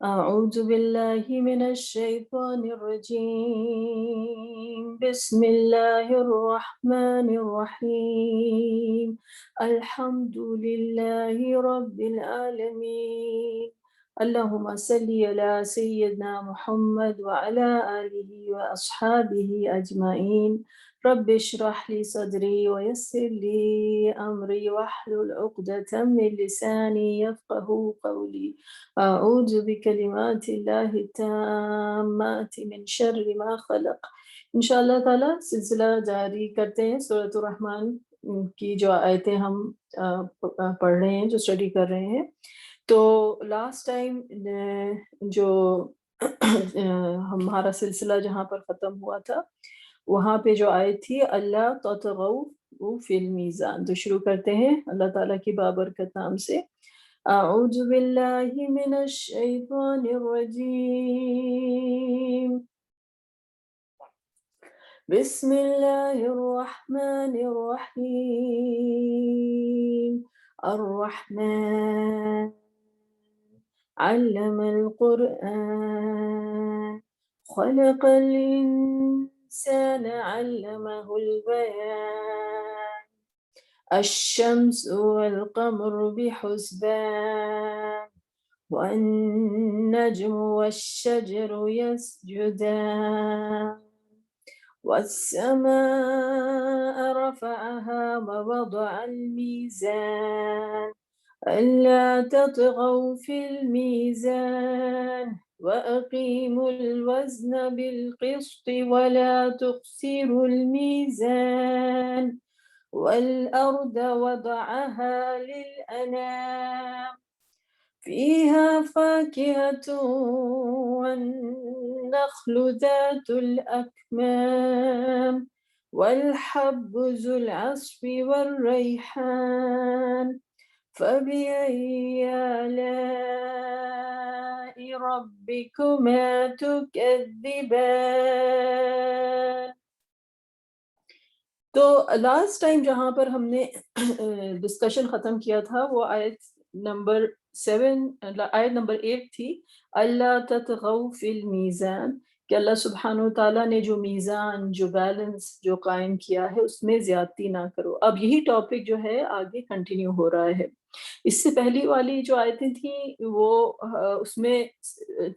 أعوذ بالله من الشيطان الرجيم. بسم الله الرحمن الرحيم. الحمد لله رب العالمين. اللهم صل على سيدنا محمد وعلى آله وأصحابه أجمعين. رب اشرح لي صدري ويسر لي أمري واحلل عقدة من لساني يفقه قولي. أعوذ بکلمات اللہ التامات من شر ما خلق۔ انشاءاللہ تعالی سلسلہ جاری کرتے ہیں۔ سورۃ الرحمن کی جو آیتیں ہم پڑھ رہے ہیں، جو اسٹڈی کر رہے ہیں، تو لاسٹ ٹائم جو ہمارا سلسلہ جہاں پر ختم ہوا تھا، وہاں پہ جو آیت تھی اللہ تطغوا فی المیزان، تو شروع کرتے ہیں اللہ تعالیٰ کی بابرکت نام سے۔ أعوذ بالله من الشيطان الرجيم. بسم الله الرحمن الرحيم. الرحمن علم القرآن خلق الإنسان علمه البيان الشمس والقمر بحسبان والنجم والشجر يسجدان والسماء رفعها ووضع الميزان ألا تطغوا في الميزان وأقيموا الوزن بالقسط ولا تخسروا الميزان والأرض وضعها للأنام فيها فاكهة والنخل ذات الأكمام والحب ذو العصف والريحان فبأي آلاء ربكما تكذبان۔ تو لاسٹ ٹائم جہاں پر ہم نے ڈسکشن ختم کیا تھا وہ آیت نمبر 8 تھی، اللہ تطغوا فی المیزان، کہ اللہ سبحانہ وتعالیٰ نے جو میزان، جو بیلنس جو قائم کیا ہے اس میں زیادتی نہ کرو۔ اب یہی ٹاپک جو ہے آگے کنٹینیو ہو رہا ہے۔ اس سے پہلی والی جو آیتیں تھیں وہ اس میں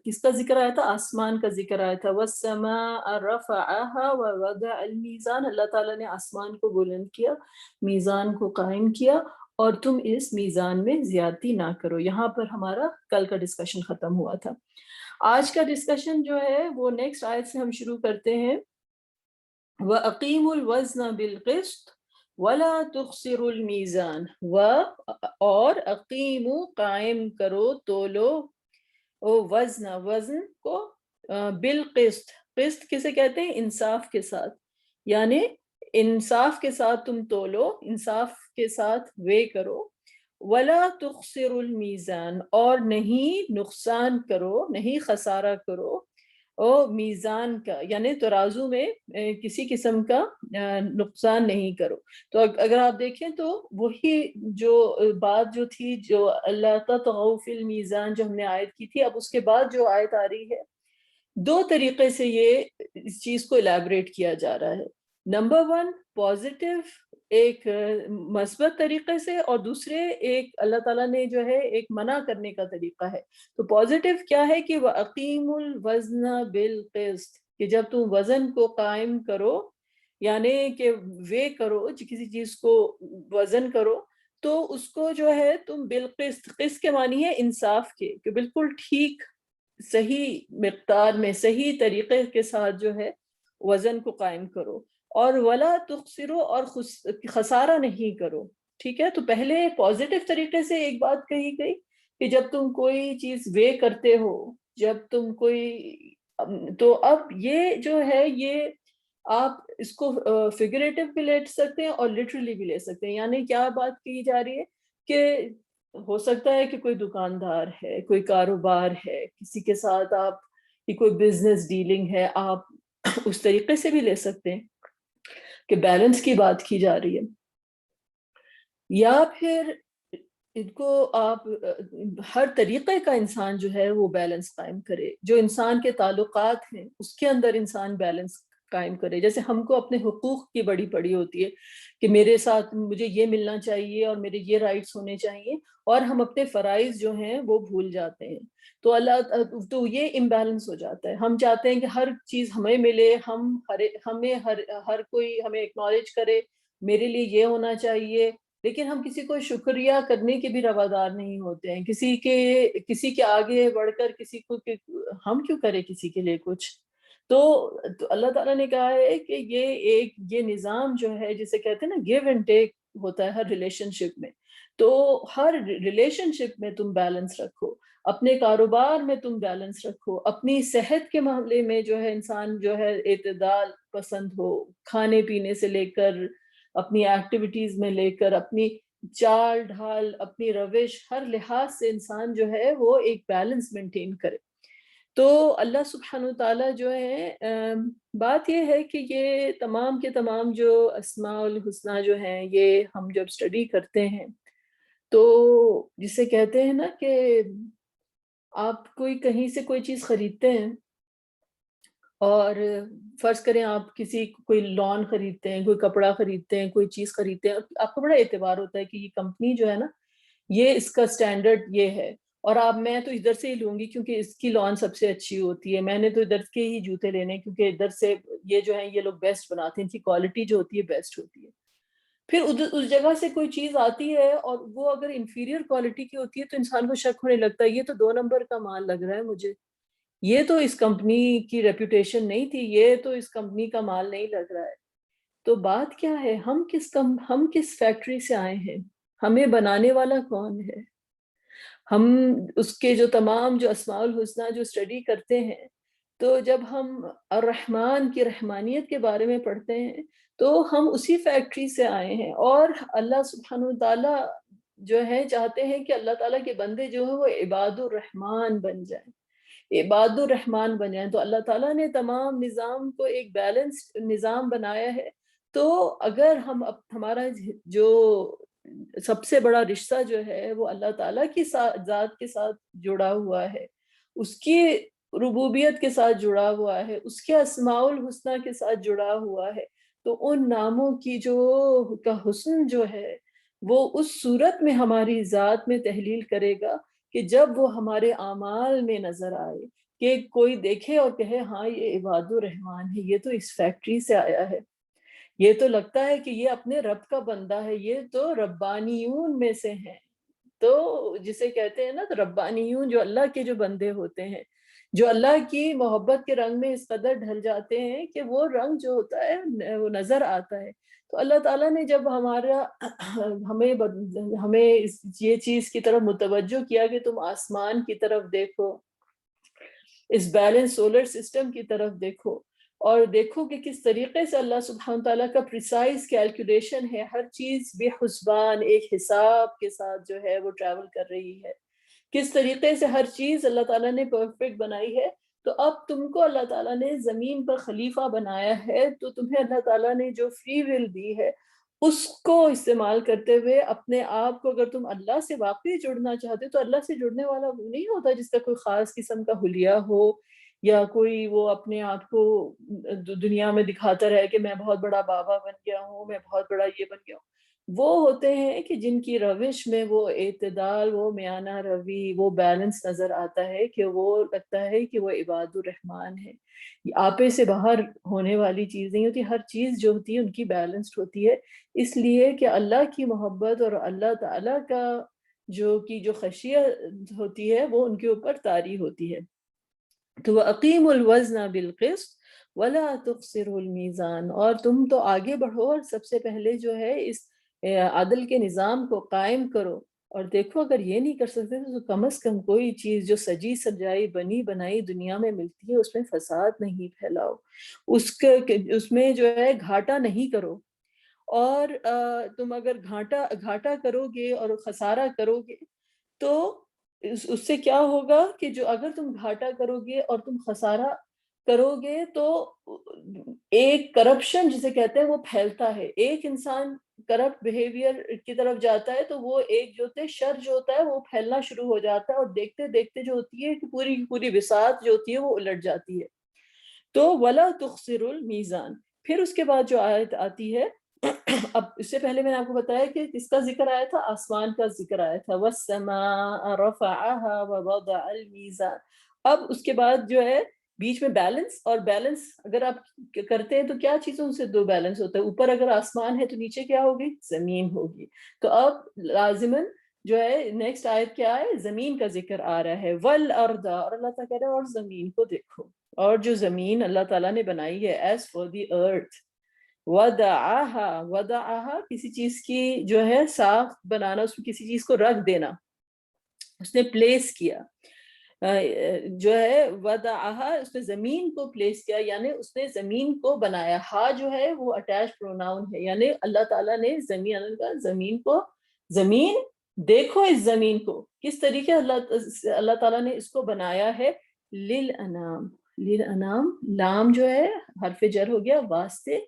کس کا ذکر آیا تھا؟ آسمان کا ذکر آیا تھا۔ وَالسَّمَاءَ رَفَعَهَا وَوَضَعَ الْمِيزَانَ، اللہ تعالیٰ نے آسمان کو بلند کیا، میزان کو قائم کیا، اور تم اس میزان میں زیادتی نہ کرو۔ یہاں پر ہمارا کل کا ڈسکشن ختم ہوا تھا۔ آج کا ڈسکشن جو ہے وہ نیکسٹ آیت سے ہم شروع کرتے ہیں۔ وَأَقِيمُوا الْوَزْنَ بِالْقِسْطِ وَلَا تُخْسِرُوا الْمِيزَانَ، اور اقیموا قائم کرو، تولو، وزن کو بالقسط، قسط کسے کہتے ہیں؟ انصاف کے ساتھ، یعنی انصاف کے ساتھ تم تولو، انصاف کے ساتھ وے کرو۔ وَلَا تُخْسِرُوا الْمِيزَانَ، اور نہیں نقصان کرو، نہیں خسارہ کرو، میزان کا، یعنی ترازو میں کسی قسم کا نقصان نہیں کرو۔ تو اگر آپ دیکھیں تو وہی جو بات جو تھی، جو اللہ تطغوا فی المیزان جو ہم نے آیت کی تھی، اب اس کے بعد جو آیت آ رہی ہے، دو طریقے سے یہ اس چیز کو الیبریٹ کیا جا رہا ہے۔ نمبر 1 پازیٹیو، ایک مثبت طریقے سے، اور دوسرے ایک اللہ تعالیٰ نے جو ہے ایک منع کرنے کا طریقہ ہے۔ تو پازیٹیو کیا ہے کہ وَأَقِيمُوا الْوَزْنَ بِالْقِسْطِ، کہ جب تم وزن کو قائم کرو، یعنی کہ وے کرو، کسی چیز کو وزن کرو، تو اس کو جو ہے تم بالقسط، قسط کے معنی ہے انصاف کے، کہ بالکل ٹھیک صحیح مقدار میں، صحیح طریقے کے ساتھ جو ہے وزن کو قائم کرو، اور ولا تخسرو، اور خسارہ نہیں کرو۔ ٹھیک ہے، تو پہلے پازیٹیو طریقے سے ایک بات کہی گئی کہ جب تم کوئی چیز وے کرتے ہو، جب تم کوئی، تو اب یہ جو ہے یہ آپ اس کو فگریٹو بھی لے سکتے ہیں اور لٹرلی بھی لے سکتے ہیں۔ یعنی کیا بات کی جا رہی ہے کہ ہو سکتا ہے کہ کوئی دکاندار ہے، کوئی کاروبار ہے، کسی کے ساتھ آپ کی کوئی بزنس ڈیلنگ ہے، آپ اس طریقے سے بھی لے سکتے ہیں کہ بیلنس کی بات کی جا رہی ہے، یا پھر ان کو آپ ہر طریقے کا انسان جو ہے وہ بیلنس قائم کرے، جو انسان کے تعلقات ہیں اس کے اندر انسان بیلنس قائم کرے. جیسے ہم کو اپنے حقوق کی بڑی پڑی ہوتی ہے کہ میرے ساتھ مجھے یہ ملنا چاہیے اور میرے یہ رائٹس ہونے چاہیے، اور ہم اپنے فرائض جو ہیں وہ بھول جاتے ہیں. تو تو یہ امبیلنس ہو جاتا ہے. ہم چاہتے ہیں کہ ہر چیز ہمیں ملے، ہمیں ہر کوئی ہمیں اکنالج کرے، میرے لیے یہ ہونا چاہیے، لیکن ہم کسی کو شکریہ کرنے کے بھی روادار نہیں ہوتے ہیں. کسی کے آگے بڑھ کر کسی کو ہم کیوں کریں کسی کے لیے کچھ. تو اللہ تعالیٰ نے کہا ہے کہ یہ نظام جو ہے جسے کہتے ہیں نا گیو اینڈ ٹیک ہوتا ہے ہر ریلیشن شپ میں. تو ہر ریلیشن شپ میں تم بیلنس رکھو، اپنے کاروبار میں تم بیلنس رکھو، اپنی صحت کے معاملے میں جو ہے انسان جو ہے اعتدال پسند ہو، کھانے پینے سے لے کر اپنی ایکٹیویٹیز میں لے کر اپنی چال ڈھال اپنی روش ہر لحاظ سے انسان جو ہے وہ ایک بیلنس مینٹین کرے. تو اللہ سبحانہ وتعالیٰ جو ہے بات یہ ہے کہ یہ تمام کے تمام جو اسماء الحسنہ جو ہیں یہ ہم جب اسٹڈی کرتے ہیں تو جسے کہتے ہیں نا کہ آپ کہیں سے کوئی چیز خریدتے ہیں اور فرض کریں آپ کوئی لون خریدتے ہیں، کوئی کپڑا خریدتے ہیں، کوئی چیز خریدتے ہیں، آپ کو بڑا اعتبار ہوتا ہے کہ یہ کمپنی جو ہے نا یہ اس کا سٹینڈرڈ یہ ہے، اور میں تو ادھر سے ہی لوں گی کیونکہ اس کی لون سب سے اچھی ہوتی ہے، میں نے تو ادھر کے ہی جوتے لینے کیونکہ ادھر سے یہ جو ہیں یہ لوگ بیسٹ بناتے ہیں، ان کی کوالٹی جو ہوتی ہے بیسٹ ہوتی ہے. پھر اس جگہ سے کوئی چیز آتی ہے اور وہ اگر انفیریئر کوالٹی کی ہوتی ہے تو انسان کو شک ہونے لگتا ہے یہ تو 2 نمبر کا مال لگ رہا ہے مجھے، یہ تو اس کمپنی کی ریپوٹیشن نہیں تھی، یہ تو اس کمپنی کا مال نہیں لگ رہا ہے. تو بات کیا ہے، ہم کس فیکٹری سے آئے ہیں، ہمیں بنانے والا کون ہے. ہم اس کے جو تمام جو اسماء الحسنہ جو اسٹڈی کرتے ہیں تو جب ہم الرحمن کی رحمانیت کے بارے میں پڑھتے ہیں تو ہم اسی فیکٹری سے آئے ہیں، اور اللہ سبحانہ وتعالیٰ جو ہے چاہتے ہیں کہ اللہ تعالیٰ کے بندے جو ہیں وہ عباد الرحمن بن جائیں، عباد الرحمن بن جائیں. تو اللہ تعالیٰ نے تمام نظام کو ایک بیلنس نظام بنایا ہے. تو اگر ہمارا جو سب سے بڑا رشتہ جو ہے وہ اللہ تعالیٰ کی ذات کے ساتھ جڑا ہوا ہے، اس کی ربوبیت کے ساتھ جڑا ہوا ہے، اس کے اسماء الحسنہ کے ساتھ جڑا ہوا ہے، تو ان ناموں کی کا حسن جو ہے وہ اس صورت میں ہماری ذات میں تحلیل کرے گا کہ جب وہ ہمارے اعمال میں نظر آئے، کہ کوئی دیکھے اور کہے ہاں یہ عباد الرحمن ہے، یہ تو اس فیکٹری سے آیا ہے، یہ تو لگتا ہے کہ یہ اپنے رب کا بندہ ہے، یہ تو ربانیون میں سے ہیں. تو جسے کہتے ہیں نا ربانیون جو اللہ کے جو بندے ہوتے ہیں، جو اللہ کی محبت کے رنگ میں اس قدر ڈھل جاتے ہیں کہ وہ رنگ جو ہوتا ہے وہ نظر آتا ہے. تو اللہ تعالیٰ نے جب ہمیں یہ چیز کی طرف متوجہ کیا کہ تم آسمان کی طرف دیکھو، اس بیلنس سولر سسٹم کی طرف دیکھو، اور دیکھو کہ کس طریقے سے اللہ سبحانہ تعالیٰ کا پریسائز کیلکولیشن ہے، ہر چیز بے حسبان ایک حساب کے ساتھ جو ہے وہ ٹریول کر رہی ہے، کس طریقے سے ہر چیز اللہ تعالیٰ نے پرفیکٹ بنائی ہے. تو اب تم کو اللہ تعالیٰ نے زمین پر خلیفہ بنایا ہے، تو تمہیں اللہ تعالیٰ نے جو فری ول دی ہے اس کو استعمال کرتے ہوئے اپنے آپ کو، اگر تم اللہ سے واقعی جڑنا چاہتے تو اللہ سے جڑنے والا وہ نہیں ہوتا جس کا کوئی خاص قسم کا حلیہ ہو، یا کوئی وہ اپنے آپ کو دنیا میں دکھاتا رہے کہ میں بہت بڑا بابا بن گیا ہوں، میں بہت بڑا یہ بن گیا ہوں. وہ ہوتے ہیں کہ جن کی روش میں وہ اعتدال، وہ میانہ روی، وہ بیلنس نظر آتا ہے، کہ وہ لگتا ہے کہ وہ عباد الرحمن ہے. آپے سے باہر ہونے والی چیز نہیں ہوتی، ہر چیز جو ہوتی ہے ان کی بیلنسڈ ہوتی ہے، اس لیے کہ اللہ کی محبت اور اللہ تعالیٰ کا جو خشیت ہوتی ہے وہ ان کے اوپر طاری ہوتی ہے. تو وَأَقِيمُوا الْوَزْنَ بِالْقِسْطِ وَلَا تُخْسِرُوا الْمِيزَانَ، اور تم تو آگے بڑھو اور سب سے پہلے جو ہے اس عدل کے نظام کو قائم کرو. اور دیکھو اگر یہ نہیں کر سکتے تو کم از کم کوئی چیز جو سجی سجائی بنی بنائی دنیا میں ملتی ہے اس میں فساد نہیں پھیلاؤ، اس میں جو ہے گھاٹا نہیں کرو. اور تم اگر گھاٹا کرو گے اور خسارہ کرو گے تو اس سے کیا ہوگا کہ جو اگر تم گھاٹا کرو گے اور تم خسارہ کرو گے تو ایک کرپشن جسے کہتے ہیں وہ پھیلتا ہے. ایک انسان کرپٹ بیہیویئر کی طرف جاتا ہے تو وہ ایک جو ہوتے شر جو ہوتا ہے وہ پھیلنا شروع ہو جاتا ہے, اور دیکھتے دیکھتے جو ہوتی ہے کہ پوری کی پوری بساط جو ہوتی ہے وہ الٹ جاتی ہے. تو وَلَا تُخْسِرُ الْمِيزَانَ. پھر اس کے بعد جو آیت آتی ہے, اب اس سے پہلے میں نے آپ کو بتایا کہ کس کا ذکر آیا تھا, آسمان کا ذکر آیا تھا. وَالسَّمَاءَ رَفَعَهَا وَوَضَعَ الْمِيزَانَ. اب اس کے بعد جو ہے بیچ میں بیلنس, اور بیلنس اگر آپ کرتے ہیں تو کیا چیزوں سے دو بیلنس ہوتا ہے, اوپر اگر آسمان ہے تو نیچے کیا ہوگی, زمین ہوگی. تو اب لازماً جو ہے نیکسٹ آیت کیا ہے, زمین کا ذکر آ رہا ہے. وَالْأَرْضَ, اور اللہ تعالیٰ کہہ رہا ہے اور زمین کو دیکھو, اور جو زمین اللہ تعالیٰ نے بنائی ہے, as for the earth. وَدَعَاهَا, وَدَعَاهَا کسی چیز کی جو ہے ساخت بنانا, اس میں کسی چیز کو رکھ دینا, اس نے پلیس کیا جو ہے. وَدَعَاهَا, اس نے زمین کو پلیس کیا, یعنی اس نے زمین کو بنایا. ہا جو ہے وہ اٹیچ پروناؤن ہے, یعنی اللہ تعالیٰ نے زمین کو, زمین دیکھو اس زمین کو کس طریقے اللہ تعالیٰ نے اس کو بنایا ہے. لِلْأَنَامِ, لِلْأَنَامِ, لام جو ہے حرف جر ہو گیا واسطے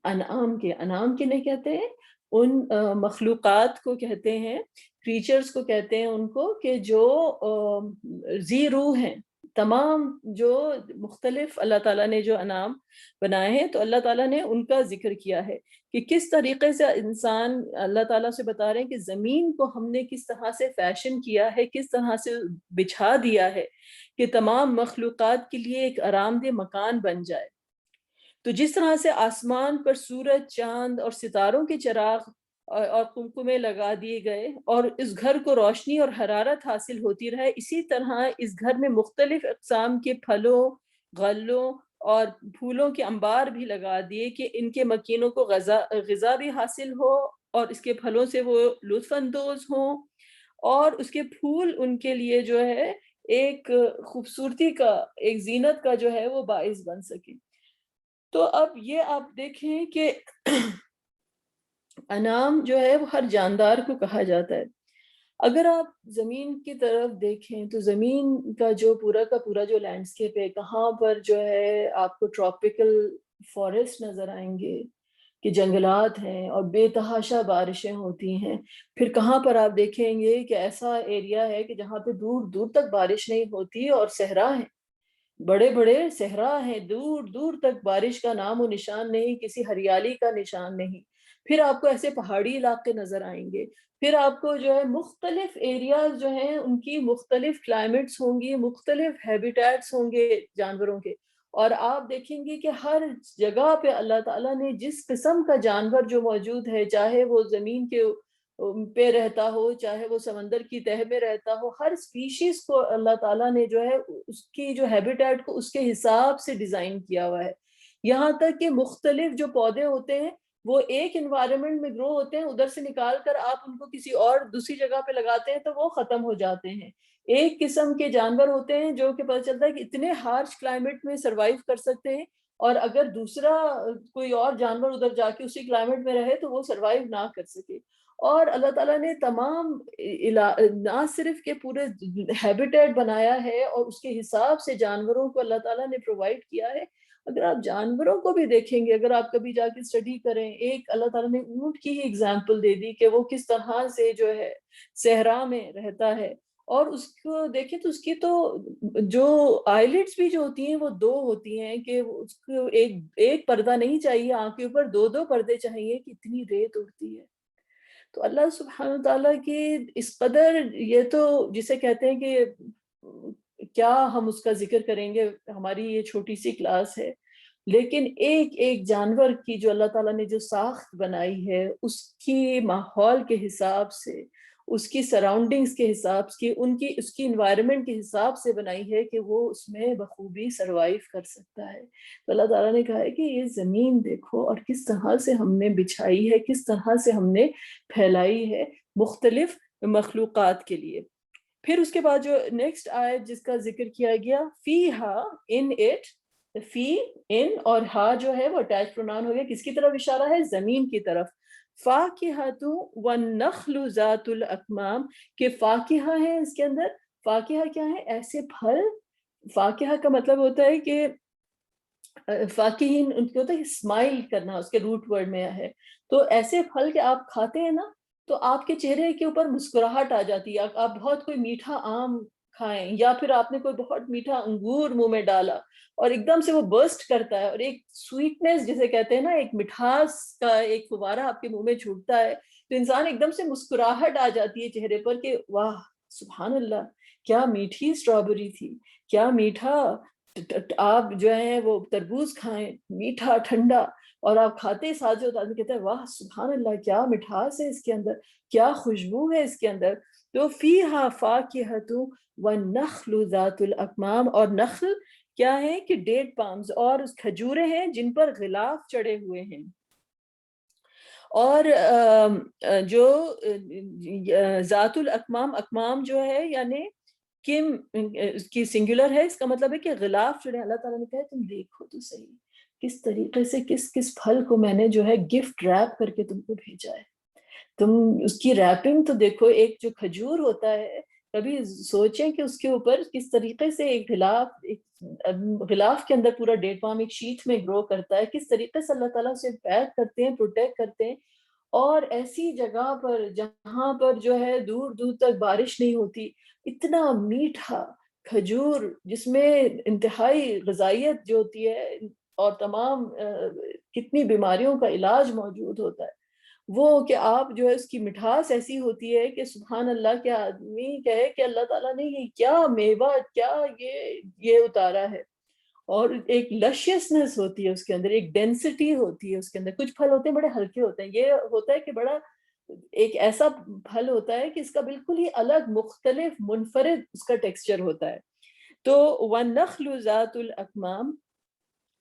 انعام کے. انعام کے نہیں کہتے ہیں, ان مخلوقات کو کہتے ہیں, کریچرز کو کہتے ہیں ان کو, کہ جو ذی روح ہیں. تمام جو مختلف اللہ تعالیٰ نے جو انعام بنائے ہیں, تو اللہ تعالیٰ نے ان کا ذکر کیا ہے کہ کس طریقے سے انسان, اللہ تعالیٰ سے بتا رہے ہیں کہ زمین کو ہم نے کس طرح سے فیشن کیا ہے, کس طرح سے بچھا دیا ہے کہ تمام مخلوقات کے لیے ایک آرام دہ مکان بن جائے. تو جس طرح سے آسمان پر سورج, چاند اور ستاروں کے چراغ اور قمقمے لگا دیے گئے اور اس گھر کو روشنی اور حرارت حاصل ہوتی رہے, اسی طرح اس گھر میں مختلف اقسام کے پھلوں, غلوں اور پھولوں کے انبار بھی لگا دیے کہ ان کے مکینوں کو غذا بھی حاصل ہو, اور اس کے پھلوں سے وہ لطف اندوز ہوں, اور اس کے پھول ان کے لیے جو ہے ایک خوبصورتی کا, ایک زینت کا جو ہے وہ باعث بن سکے. تو اب یہ آپ دیکھیں کہ انعام جو ہے وہ ہر جاندار کو کہا جاتا ہے. اگر آپ زمین کی طرف دیکھیں تو زمین کا پورا جو لینڈسکیپ ہے, کہاں پر جو ہے آپ کو ٹراپیکل فارسٹ نظر آئیں گے کہ جنگلات ہیں اور بے تحاشا بارشیں ہوتی ہیں. پھر کہاں پر آپ دیکھیں گے کہ ایسا ایریا ہے کہ جہاں پہ دور دور تک بارش نہیں ہوتی اور صحرا ہے, بڑے بڑے صحرا ہیں, دور دور تک بارش کا نام و نشان نہیں, کسی ہریالی کا نشان نہیں. پھر آپ کو ایسے پہاڑی علاقے نظر آئیں گے, پھر آپ کو جو ہے مختلف ایریاز جو ہیں ان کی مختلف کلائمیٹس ہوں گی, مختلف ہیبیٹیٹس ہوں گے جانوروں کے, اور آپ دیکھیں گے کہ ہر جگہ پہ اللہ تعالیٰ نے جس قسم کا جانور جو موجود ہے, چاہے وہ زمین کے پہ رہتا ہو, چاہے وہ سمندر کی تہہ میں رہتا ہو, ہر سپیشیز کو اللہ تعالیٰ نے جو ہے اس کی جو ہیبیٹیٹ کو اس کے حساب سے ڈیزائن کیا ہوا ہے. یہاں تک کہ مختلف جو پودے ہوتے ہیں وہ ایک انوائرمنٹ میں گرو ہوتے ہیں, ادھر سے نکال کر آپ ان کو کسی اور دوسری جگہ پہ لگاتے ہیں تو وہ ختم ہو جاتے ہیں. ایک قسم کے جانور ہوتے ہیں جو کہ پتہ چلتا ہے کہ اتنے ہارش کلائمیٹ میں سروائیو کر سکتے ہیں, اور اگر دوسرا کوئی اور جانور ادھر جا کے اسی کلائمیٹ میں رہے تو وہ سروائیو نہ کر سکے. اور اللہ تعالیٰ نے تمام نہ صرف کے پورے ہیبیٹیٹ بنایا ہے, اور اس کے حساب سے جانوروں کو اللہ تعالیٰ نے پرووائڈ کیا ہے. اگر آپ جانوروں کو بھی دیکھیں گے, اگر آپ کبھی جا کے اسٹڈی کریں, ایک اللہ تعالیٰ نے اونٹ کی ہی اگزامپل دے دی کہ وہ کس طرح سے جو ہے صحرا میں رہتا ہے, اور اس کو دیکھیں تو اس کی تو جو آئیلٹس بھی جو ہوتی ہیں وہ دو ہوتی ہیں, کہ اس کو ایک پردہ نہیں چاہیے آنکھ کے اوپر, دو پردے چاہیے کہ اتنی ریت اڑتی ہے. تو اللہ سبحانہ وتعالیٰ کی اس قدر, یہ تو جسے کہتے ہیں کہ کیا ہم اس کا ذکر کریں گے, ہماری یہ چھوٹی سی کلاس ہے, لیکن ایک ایک جانور کی جو اللہ تعالیٰ نے جو ساخت بنائی ہے اس کی ماحول کے حساب سے, اس کی سراؤنڈنگز کے حساب سے, اس کی انوائرمنٹ کے حساب سے بنائی ہے کہ وہ اس میں بخوبی سروائیو کر سکتا ہے. تو اللہ تعالیٰ نے کہا ہے کہ یہ زمین دیکھو اور کس طرح سے ہم نے بچھائی ہے, کس طرح سے ہم نے پھیلائی ہے مختلف مخلوقات کے لیے. پھر اس کے بعد جو نیکسٹ آیت جس کا ذکر کیا گیا, فی ہا, ان اٹ, فی, ان اور ہا جو ہے وہ اٹیچ پروناؤن ہو گیا, کس کی طرف اشارہ ہے, زمین کی طرف. فاکہۃ والنخل ذات الاکمام, کہ فاکہہ ہے اس کے اندر. فاکہہ کیا ہے, ایسے پھل. فاکہہ کا مطلب ہوتا ہے کہ فاکہین ان کو تو اسمائل کرنا اس کے روٹ ورڈ میں ہے. تو ایسے پھل کہ آپ کھاتے ہیں نا تو آپ کے چہرے کے اوپر مسکراہٹ آ جاتی ہے. آپ بہت کوئی میٹھا آم کھائیں یا پھر آپ نے کوئی بہت میٹھا انگور منہ میں ڈالا اور ایک دم سے وہ برسٹ کرتا ہے اور ایک سویٹنس جسے کہتے ہیں نا, ایک مٹھاس کا ایک فوارہ آپ کے منہ میں چھوٹتا ہے, تو انسان ایک دم سے مسکراہٹ آ جاتی ہے چہرے پر کہ واہ سبحان اللہ, کیا میٹھی اسٹرابری تھی, کیا میٹھا. آپ جو ہے وہ تربوز کھائیں میٹھا ٹھنڈا, اور آپ کھاتے ساتھ جو آدمی کہتا ہے واہ سبحان اللہ کیا مٹھاس ہے اس کے اندر, کیا خوشبو ہے اس کے اندر. تو فیہا فاکہۃ والنخل ذات الاکمام, اور نخل کیا ہے کہ ڈیٹ پامز اور کھجورے ہیں جن پر غلاف چڑھے ہوئے ہیں. اور جو ذات الاکمام, اکمام جو ہے یعنی کم اس کی سنگولر ہے, اس کا مطلب ہے کہ غلاف جو ہے اللہ تعالیٰ نے کہا تم دیکھو تو صحیح کس طریقے سے کس کس پھل کو میں نے جو ہے گفٹ ریپ کر کے تم کو بھیجا ہے. تم اس کی ریپنگ تو دیکھو, ایک جو کھجور ہوتا ہے کبھی سوچیں کہ اس کے اوپر کس طریقے سے ایک غلاف کے اندر پورا ڈیٹ پام ایک شیٹ میں گرو کرتا ہے, کس طریقے سے اللہ تعالیٰ اسے پیک کرتے ہیں, پروٹیکٹ کرتے ہیں. اور ایسی جگہ پر جہاں پر جو ہے دور دور تک بارش نہیں ہوتی, اتنا میٹھا کھجور جس میں انتہائی غذائیت جو ہوتی ہے اور تمام کتنی بیماریوں کا علاج موجود ہوتا ہے, وہ کہ آپ جو ہے اس کی مٹھاس ایسی ہوتی ہے کہ سبحان اللہ کے آدمی کہے کہ اللہ تعالیٰ نے یہ کیا میوہ کیا یہ اتارا ہے. اور ایک لشیسنس ہوتی ہے اس کے اندر, ایک ڈینسٹی ہوتی ہے اس کے اندر. کچھ پھل ہوتے ہیں بڑے ہلکے ہوتے ہیں, یہ ہوتا ہے کہ بڑا ایک ایسا پھل ہوتا ہے کہ اس کا بالکل ہی الگ مختلف منفرد اس کا ٹیکسچر ہوتا ہے. تو وَالنَّخْلُ ذَاتُ الْأَكْمَامِ,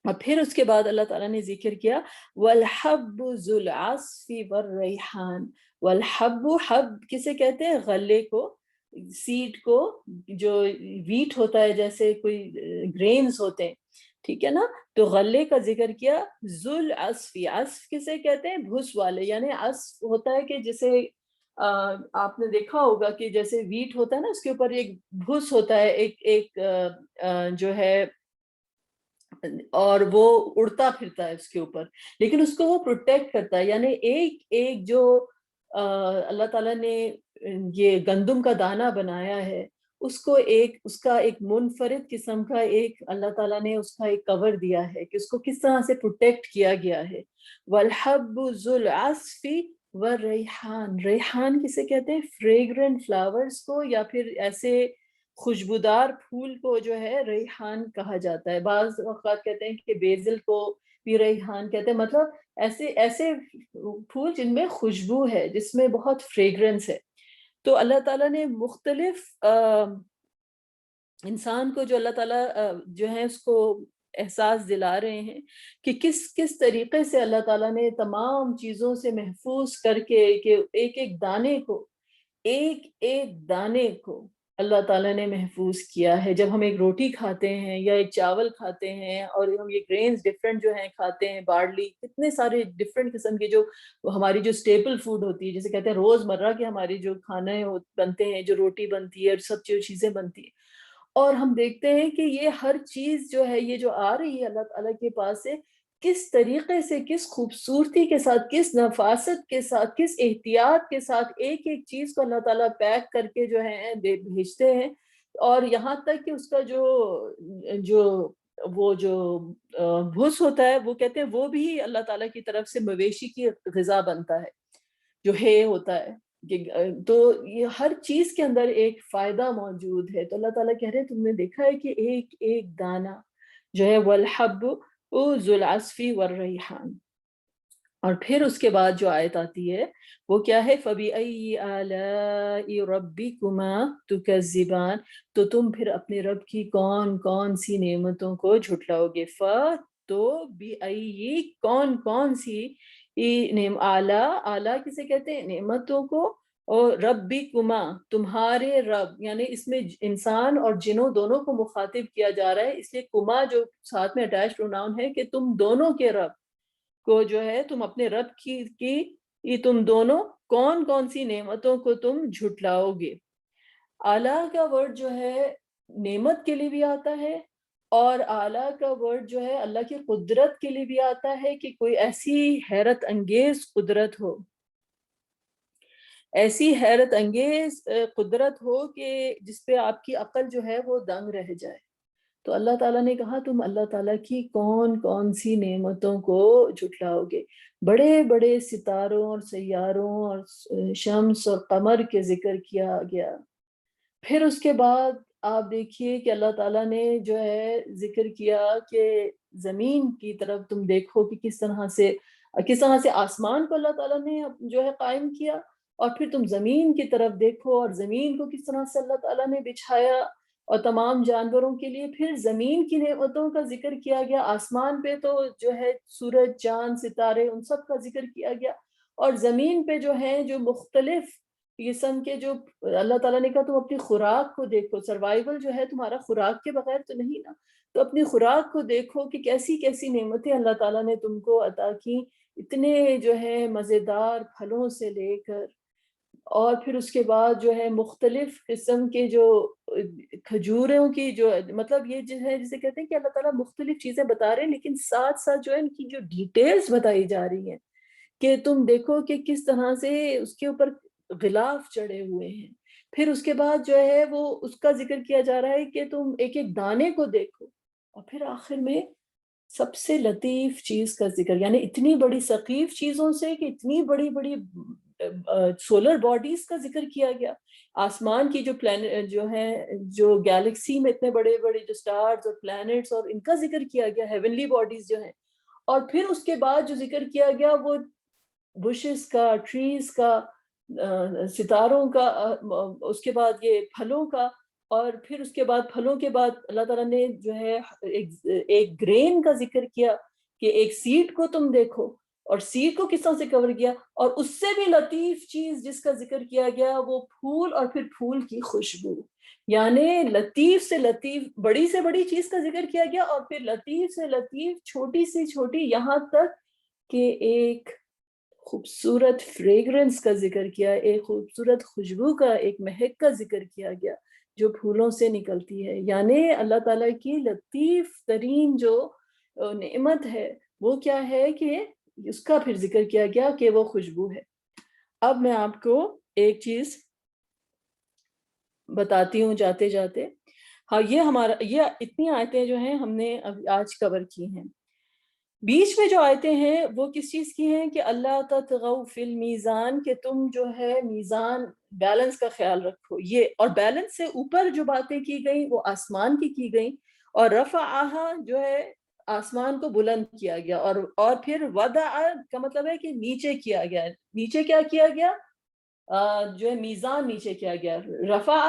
اور پھر اس کے بعد اللہ تعالیٰ نے ذکر کیا وَالْحَبُّ ذُو الْعَصْفِ وَالرَّيْحَانِ. وَالْحَبُّ, حب کسے کہتے ہیں؟ غلے کو, سیڈ کو, جو ویٹ ہوتا ہے جیسے کوئی گرینز ہوتے ہیں, ٹھیک ہے نا. تو غلے کا ذکر کیا. ذُو الْعَصْفِ, عصف کسے کہتے ہیں؟ بھس والے, یعنی عصف ہوتا ہے کہ جسے آپ نے دیکھا ہوگا کہ جیسے ویٹ ہوتا ہے نا اس کے اوپر ایک بھس ہوتا ہے, ایک جو ہے, اور وہ اڑتا پھرتا ہے اس کے اوپر, لیکن اس کو وہ پروٹیکٹ کرتا ہے. یعنی ایک جو اللہ تعالیٰ نے یہ گندم کا دانہ بنایا ہے, اس کو اس کا ایک منفرد قسم کا ایک اللہ تعالیٰ نے اس کا ایک کور دیا ہے کہ اس کو کس طرح سے پروٹیکٹ کیا گیا ہے. وَالْحَبُّ ذُو الْعَصْفِ وَالرَّيْحَانِ, ریحان کسے کہتے ہیں؟ فریگرنٹ فلاورز کو, یا پھر ایسے خوشبودار پھول کو جو ہے ریحان کہا جاتا ہے. بعض اوقات کہتے ہیں کہ بیزل کو بھی ریحان کہتے ہیں, مطلب ایسے پھول جن میں خوشبو ہے, جس میں بہت فریگرنس ہے. تو اللہ تعالیٰ نے مختلف انسان کو جو اللہ تعالیٰ جو ہے اس کو احساس دلا رہے ہیں کہ کس طریقے سے اللہ تعالیٰ نے تمام چیزوں سے محفوظ کر کے کہ ایک ایک دانے کو اللہ تعالیٰ نے محفوظ کیا ہے. جب ہم ایک روٹی کھاتے ہیں یا ایک چاول کھاتے ہیں, اور ہم یہ گرینز ڈفرینٹ جو ہیں کھاتے ہیں, بارلی, کتنے سارے ڈفرینٹ قسم کے جو ہماری جو اسٹیپل فوڈ ہوتی ہے, جیسے کہتے ہیں روز مرہ کے ہماری جو کھانے بنتے ہیں, جو روٹی بنتی ہے اور سب جو چیزیں بنتی ہیں, اور ہم دیکھتے ہیں کہ یہ ہر چیز جو ہے یہ جو آ رہی ہے اللہ تعالیٰ کے پاس سے, کس طریقے سے, کس خوبصورتی کے ساتھ, کس نفاست کے ساتھ, کس احتیاط کے ساتھ ایک ایک چیز کو اللہ تعالیٰ پیک کر کے جو ہے بھیجتے ہیں. اور یہاں تک کہ اس کا وہ جو بھس ہوتا ہے, وہ کہتے ہیں وہ بھی اللہ تعالیٰ کی طرف سے مویشی کی غذا بنتا ہے, جو ہے ہوتا ہے. تو یہ ہر چیز کے اندر ایک فائدہ موجود ہے. تو اللہ تعالیٰ کہہ رہے ہیں تم نے دیکھا ہے کہ ایک ایک دانہ جو ہے وَالْحَبُّ ذُو الْعَصْفِ وَالرَّيْحَانِ. اور پھر اس کے بعد جو آیت آتی ہے وہ کیا ہے؟ فَبِأَيِّ آلَاءِ رَبِّكُمَا تُكَذِّبَانِ, تو تم پھر اپنے رب کی کون کون سی نعمتوں کو جھٹلاؤ گے. تو بِأَيِّ, کون کون سی آلہ کسے کہتے ہیں؟ نعمتوں کو. اور ربکما, تمہارے رب, یعنی اس میں انسان اور جنوں دونوں کو مخاطب کیا جا رہا ہے, اس لیے کما جو ساتھ میں اٹیچ پروناؤن ہے کہ تم دونوں کے رب کو جو ہے تم اپنے رب کی تم دونوں کون کون سی نعمتوں کو تم جھٹلاؤ گے. اعلیٰ کا ورڈ جو ہے نعمت کے لیے بھی آتا ہے اور اعلیٰ کا ورڈ جو ہے اللہ کی قدرت کے لیے بھی آتا ہے کہ کوئی ایسی حیرت انگیز قدرت ہو، ایسی حیرت انگیز قدرت ہو کہ جس پہ آپ کی عقل جو ہے وہ دنگ رہ جائے۔ تو اللہ تعالیٰ نے کہا تم اللہ تعالیٰ کی کون کون سی نعمتوں کو جھٹلاؤ گے؟ بڑے بڑے ستاروں اور سیاروں اور شمس اور قمر کے ذکر کیا گیا۔ پھر اس کے بعد آپ دیکھیے کہ اللہ تعالیٰ نے جو ہے ذکر کیا کہ زمین کی طرف تم دیکھو کہ کس طرح سے آسمان کو اللہ تعالیٰ نے جو ہے قائم کیا، اور پھر تم زمین کی طرف دیکھو اور زمین کو کس طرح سے اللہ تعالیٰ نے بچھایا، اور تمام جانوروں کے لیے پھر زمین کی نعمتوں کا ذکر کیا گیا۔ آسمان پہ تو جو ہے سورج، چاند، ستارے، ان سب کا ذکر کیا گیا، اور زمین پہ جو ہیں جو مختلف قسم کے جو اللہ تعالیٰ نے کہا تم اپنی خوراک کو دیکھو، سروائیول جو ہے تمہارا خوراک کے بغیر تو نہیں نا، تو اپنی خوراک کو دیکھو کہ کیسی کیسی نعمتیں اللہ تعالیٰ نے تم کو عطا کی، اتنے جو ہے مزیدار پھلوں سے لے کر، اور پھر اس کے بعد جو ہے مختلف قسم کے جو کھجوروں کی جو مطلب یہ جو ہے جسے کہتے ہیں کہ اللہ تعالیٰ مختلف چیزیں بتا رہے ہیں، لیکن ساتھ ساتھ جو ہے ان کی جو ڈیٹیلز بتائی جا رہی ہیں کہ تم دیکھو کہ کس طرح سے اس کے اوپر غلاف چڑھے ہوئے ہیں۔ پھر اس کے بعد جو ہے وہ اس کا ذکر کیا جا رہا ہے کہ تم ایک ایک دانے کو دیکھو، اور پھر آخر میں سب سے لطیف چیز کا ذکر، یعنی اتنی بڑی ثقیف چیزوں سے کہ اتنی بڑی بڑی سولر باڈیز کا ذکر کیا گیا، آسمان کی جو پلانٹ جو ہیں، جو گیلیکسی میں اتنے بڑے بڑے جو سٹارز اور پلانٹس، اور ان کا ذکر کیا گیا، ہیونلی باڈیز جو ہیں، اور پھر اس کے بعد جو ذکر کیا گیا وہ بشز کا، ٹریز کا، ستاروں کا، اس کے بعد یہ پھلوں کا، اور پھر اس کے بعد پھلوں کے بعد اللہ تعالیٰ نے جو ہے ایک گرین کا ذکر کیا کہ ایک سیڈ کو تم دیکھو، اور سیڈ کو کس طرح سے کور کیا، اور اس سے بھی لطیف چیز جس کا ذکر کیا گیا وہ پھول، اور پھر پھول کی خوشبو، یعنی لطیف سے لطیف بڑی سے بڑی چیز کا ذکر کیا گیا، اور پھر لطیف سے لطیف چھوٹی سے چھوٹی، یہاں تک کہ ایک خوبصورت فریگرنس کا ذکر کیا، ایک خوبصورت خوشبو کا، ایک مہک کا ذکر کیا گیا جو پھولوں سے نکلتی ہے۔ یعنی اللہ تعالیٰ کی لطیف ترین جو نعمت ہے وہ کیا ہے کہ اس کا پھر ذکر کیا گیا کہ وہ خوشبو ہے۔ اب میں آپ کو ایک چیز بتاتی ہوں جاتے جاتے۔ ہاں، یہ اتنی آیتیں جو ہیں ہم نے آج کور کی ہیں۔ بیچ میں جو آیتیں ہیں وہ کس چیز کی ہیں کہ اللہ تطغوا فی المیزان، کہ تم جو ہے میزان، بیلنس کا خیال رکھو، یہ، اور بیلنس سے اوپر جو باتیں کی گئیں وہ آسمان کی گئیں، اور رفعہا جو ہے آسمان کو بلند کیا گیا، اور پھر وضع کا مطلب ہے کہ نیچے کیا گیا، نیچے کیا کیا گیا، جو ہے میزان نیچے کیا گیا، رفع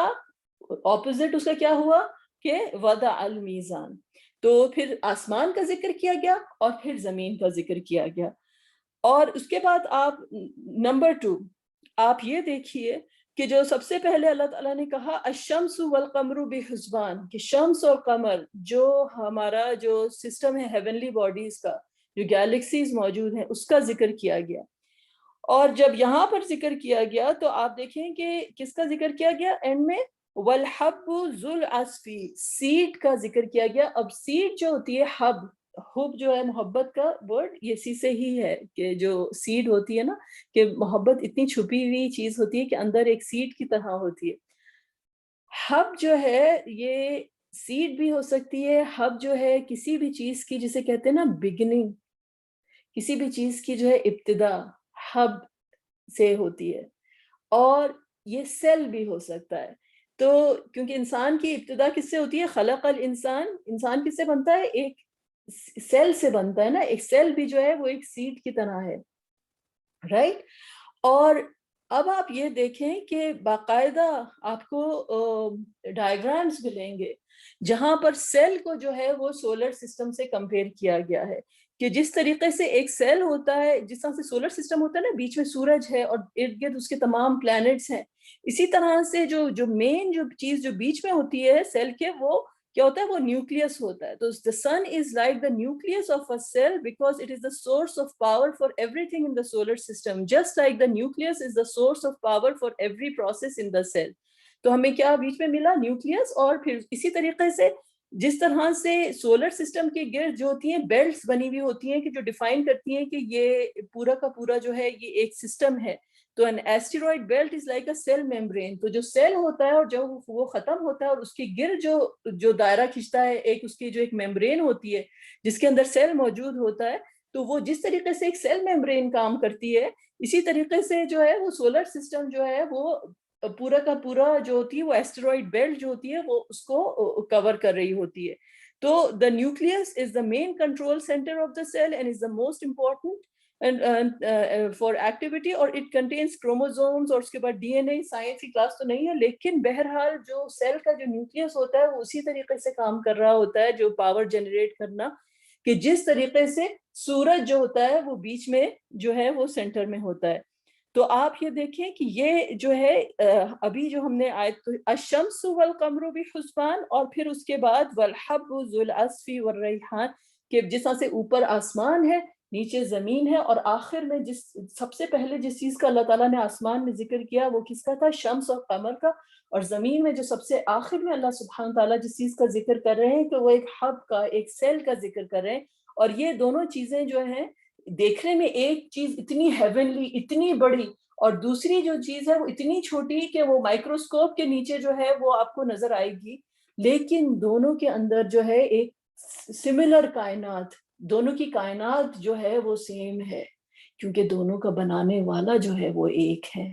اپوزٹ اس کا کیا ہوا کہ وضع المیزان، تو پھر آسمان کا ذکر کیا گیا اور پھر زمین کا ذکر کیا گیا۔ اور اس کے بعد آپ نمبر 2 آپ یہ دیکھیے کہ جو سب سے پہلے اللہ تعالیٰ نے کہا الشمس والقمر بحسبان، کہ شمس اور قمر جو ہمارا جو سسٹم ہے ہیونلی باڈیز کا، جو گیلیکسیز موجود ہیں، اس کا ذکر کیا گیا۔ اور جب یہاں پر ذکر کیا گیا تو آپ دیکھیں کہ کس کا ذکر کیا گیا اینڈ میں، والحب ذو العصف، سیڈ کا ذکر کیا گیا۔ اب سیڈ جو ہوتی ہے، حب جو ہے محبت کا ورڈ، یہ اسی سے ہی ہے کہ جو سیڈ ہوتی ہے نا، کہ محبت اتنی چھپی ہوئی چیز ہوتی ہے کہ اندر ایک سیڈ کی طرح ہوتی ہے۔ حب جو ہے یہ سیڈ بھی ہو سکتی ہے، حب جو ہے کسی بھی چیز کی جسے کہتے ہیں نا بگننگ، کسی بھی چیز کی جو ہے ابتدا حب سے ہوتی ہے، اور یہ سیل بھی ہو سکتا ہے۔ تو کیونکہ انسان کی ابتدا کس سے ہوتی ہے، خلق الانسان، انسان کس سے بنتا ہے، ایک سیل سے بنتا ہے نا، ایک سیل بھی جو ہے وہ ایک سیڈ کی طرح ہے، رائٹ۔ اور اب آپ یہ دیکھیں کہ باقاعدہ آپ کو ڈائیگرامز ملیں گے جہاں پر سیل کو جو ہے وہ سولر سسٹم سے کمپیئر کیا گیا ہے، کہ جس طریقے سے ایک سیل ہوتا ہے، جس طرح سے سولر سسٹم ہوتا ہے نا، بیچ میں سورج ہے اور ارد گرد اس کے تمام پلانٹس ہیں، اسی طرح سے جو مین جو چیز جو بیچ میں ہوتی ہے سیل کے، وہ کیا ہوتا ہے، وہ نیوکلیس ہوتا ہے۔ تو the sun is like the nucleus of a cell because it is the source of power for everything in the solar system, just like the nucleus is the source of power for every process in the cell۔ تو ہمیں کیا بیچ میں ملا، nucleus, اور پھر اسی طریقے سے جس طرح سے سولر سسٹم کے گرد جو ہوتی ہیں بیلٹس بنی ہوئی ہوتی ہیں کہ جو ڈیفائن کرتی ہیں کہ یہ پورا کا پورا جو ہے یہ ایک سسٹم ہے. تو an asteroid belt is like a cell membrane. تو جو سیل ہوتا ہے اور جب وہ ختم ہوتا ہے اور اس کی گرد جو دائرہ کھینچتا ہے ایک اس کی جو ایک میمبرین ہوتی ہے جس کے اندر سیل موجود ہوتا ہے, تو وہ جس طریقے سے ایک سیل میمبرین کام کرتی ہے اسی طریقے سے جو ہے وہ سولر سسٹم جو ہے وہ پورا کا پورا جو ہوتی ہے وہ ایسٹرائڈ بیلٹ جو ہوتی ہے وہ اس کو کور کر رہی ہوتی ہے. تو the nucleus is the main control center of the cell and is the most important and for activity, اور it contains chromosomes, اور اس کے بعد ڈی این اے. سائنس کی کلاس تو نہیں ہے لیکن بہرحال جو سیل کا جو نیوکلیس ہوتا ہے وہ اسی طریقے سے کام کر رہا ہوتا ہے جو پاور جنریٹ کرنا, کہ جس طریقے سے سورج جو ہوتا ہے وہ بیچ میں جو ہے وہ سینٹر میں ہوتا ہے. تو آپ یہ دیکھیں کہ یہ جو ہے ابھی جو ہم نے آیت الشمس والقمر بحسبان, اور پھر اس کے بعد والحب ذو العصف والریحان, کہ جس طرح سے اوپر آسمان ہے نیچے زمین ہے, اور آخر میں سب سے پہلے جس چیز کا اللہ تعالیٰ نے آسمان میں ذکر کیا وہ کس کا تھا؟ شمس اور قمر کا. اور زمین میں جو سب سے آخر میں اللہ سبحانہ تعالیٰ جس چیز کا ذکر کر رہے ہیں تو وہ ایک حب کا, ایک سیل کا ذکر کر رہے ہیں. اور یہ دونوں چیزیں جو ہیں دیکھنے میں ایک چیز اتنی ہیونلی اتنی بڑی, اور دوسری جو چیز ہے وہ اتنی چھوٹی کہ وہ مائکروسکوپ کے نیچے جو ہے وہ آپ کو نظر آئے گی, لیکن دونوں کے اندر جو ہے ایک سملر کائنات, دونوں کی کائنات جو ہے وہ سیم ہے کیونکہ دونوں کا بنانے والا جو ہے وہ ایک ہے.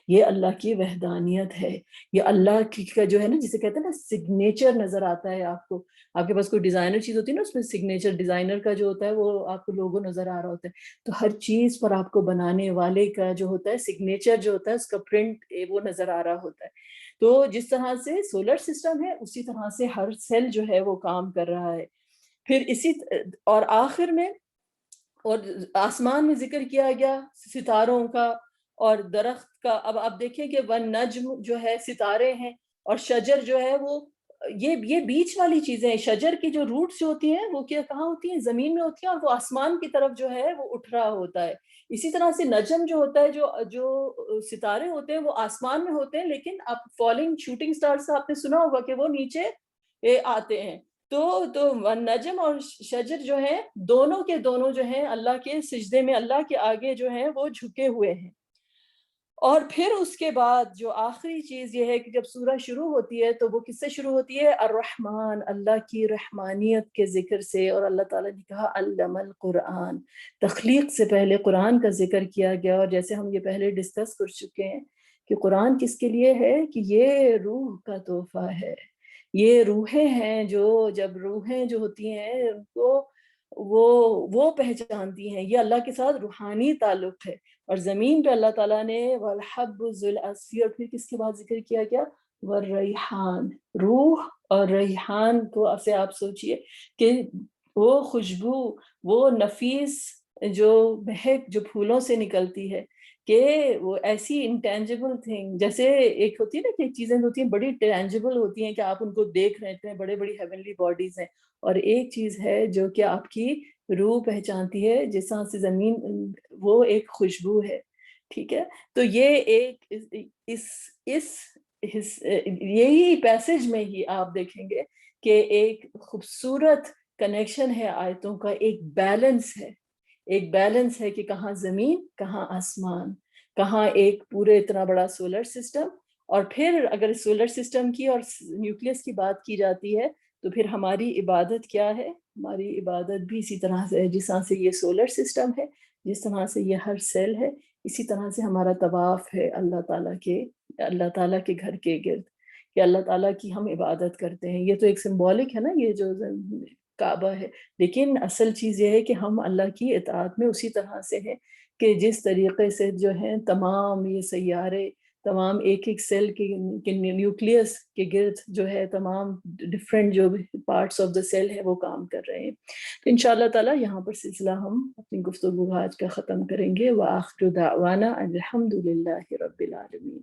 یہ اللہ کی وحدانیت ہے, یہ اللہ کا جو ہے نا جسے کہتے ہیں نا سگنیچر نظر آتا ہے آپ کو. آپ کے پاس کوئی ڈیزائنر چیز ہوتی ہے نا اس میں سگنیچر ڈیزائنر کا جو ہوتا ہے وہ آپ کو لوگو نظر آ رہا ہوتا ہے. تو ہر چیز پر آپ کو بنانے والے کا جو ہوتا ہے سگنیچر جو ہوتا ہے اس کا پرنٹ وہ نظر آ رہا ہوتا ہے. تو جس طرح سے سولر سسٹم ہے اسی طرح سے ہر سیل جو ہے وہ کام کر رہا ہے. پھر اور آخر میں اور آسمان میں ذکر کیا گیا ستاروں کا اور درخت کا. اب آپ دیکھیں کہ ون نجم جو ہے ستارے ہیں, اور شجر جو ہے وہ یہ بیچ والی چیزیں ہیں. شجر کی جو روٹس جو ہوتی ہیں وہ کہاں ہوتی ہیں؟ زمین میں ہوتی ہیں, اور وہ آسمان کی طرف جو ہے وہ اٹھ رہا ہوتا ہے. اسی طرح سے نجم جو ہوتا ہے جو ستارے ہوتے ہیں وہ آسمان میں ہوتے ہیں, لیکن آپ فالنگ شوٹنگ سٹار سے آپ نے سنا ہوگا کہ وہ نیچے آتے ہیں. تو نجم اور شجر جو ہیں دونوں کے دونوں جو ہیں اللہ کے سجدے میں اللہ کے آگے جو ہیں وہ جھکے ہوئے ہیں. اور پھر اس کے بعد جو آخری چیز یہ ہے کہ جب سورہ شروع ہوتی ہے تو وہ کس سے شروع ہوتی ہے؟ الرحمن, اللہ کی رحمانیت کے ذکر سے. اور اللہ تعالیٰ نے کہا علم القرآن, تخلیق سے پہلے قرآن کا ذکر کیا گیا. اور جیسے ہم یہ پہلے ڈسکس کر چکے ہیں کہ قرآن کس کے لیے ہے کہ یہ روح کا تحفہ ہے. یہ روحیں ہیں جو جب روحیں جو ہوتی ہیں ان کو وہ پہچانتی ہیں, یہ اللہ کے ساتھ روحانی تعلق ہے. اور زمین پہ اللہ تعالیٰ نے والحب ذو العصف, اور پھر کس کے بعد ذکر کیا گیا؟ والریحان. روح اور ریحان کو ایسے آپ سوچئے کہ وہ خوشبو, وہ نفیس جو مہک جو پھولوں سے نکلتی ہے, کہ وہ ایسی انٹینجیبل تھنگ, جیسے ایک ہوتی ہے نا کہ چیزیں ہوتی ہیں بڑی ٹینجیبل ہوتی ہیں کہ آپ ان کو دیکھ رہے ہیں, بڑے بڑی ہیونلی باڈیز ہیں, اور ایک چیز ہے جو کہ آپ کی روح پہچانتی ہے جس طرح سے زمین, وہ ایک خوشبو ہے. ٹھیک ہے, تو یہ ایک یہی پیسج میں ہی آپ دیکھیں گے کہ ایک خوبصورت کنیکشن ہے آیتوں کا, ایک بیلنس ہے کہ کہاں زمین کہاں آسمان, کہاں ایک پورے اتنا بڑا سولر سسٹم. اور پھر اگر سولر سسٹم کی اور نیوکلیس کی بات کی جاتی ہے تو پھر ہماری عبادت کیا ہے؟ ہماری عبادت بھی اسی طرح سے ہے جس طرح سے یہ سولر سسٹم ہے, جس طرح سے یہ ہر سیل ہے, اسی طرح سے ہمارا طواف ہے اللہ تعالیٰ کے گھر کے گرد, کہ اللہ تعالیٰ کی ہم عبادت کرتے ہیں. یہ تو ایک سمبولک ہے نا یہ جو کعبہ ہے, لیکن اصل چیز یہ ہے کہ ہم اللہ کی اطاعت میں اسی طرح سے ہیں کہ جس طریقے سے جو ہیں تمام یہ سیارے, تمام ایک سیل کے نیوکلیس کے گرد جو ہے تمام ڈفرینٹ جو پارٹس آف دا سیل ہے وہ کام کر رہے ہیں. تو انشاءاللہ تعالی یہاں پر سلسلہ ہم اپنی گفتگو آج کا ختم کریں گے. وآخر دعوانا الحمد للہ رب العالمین.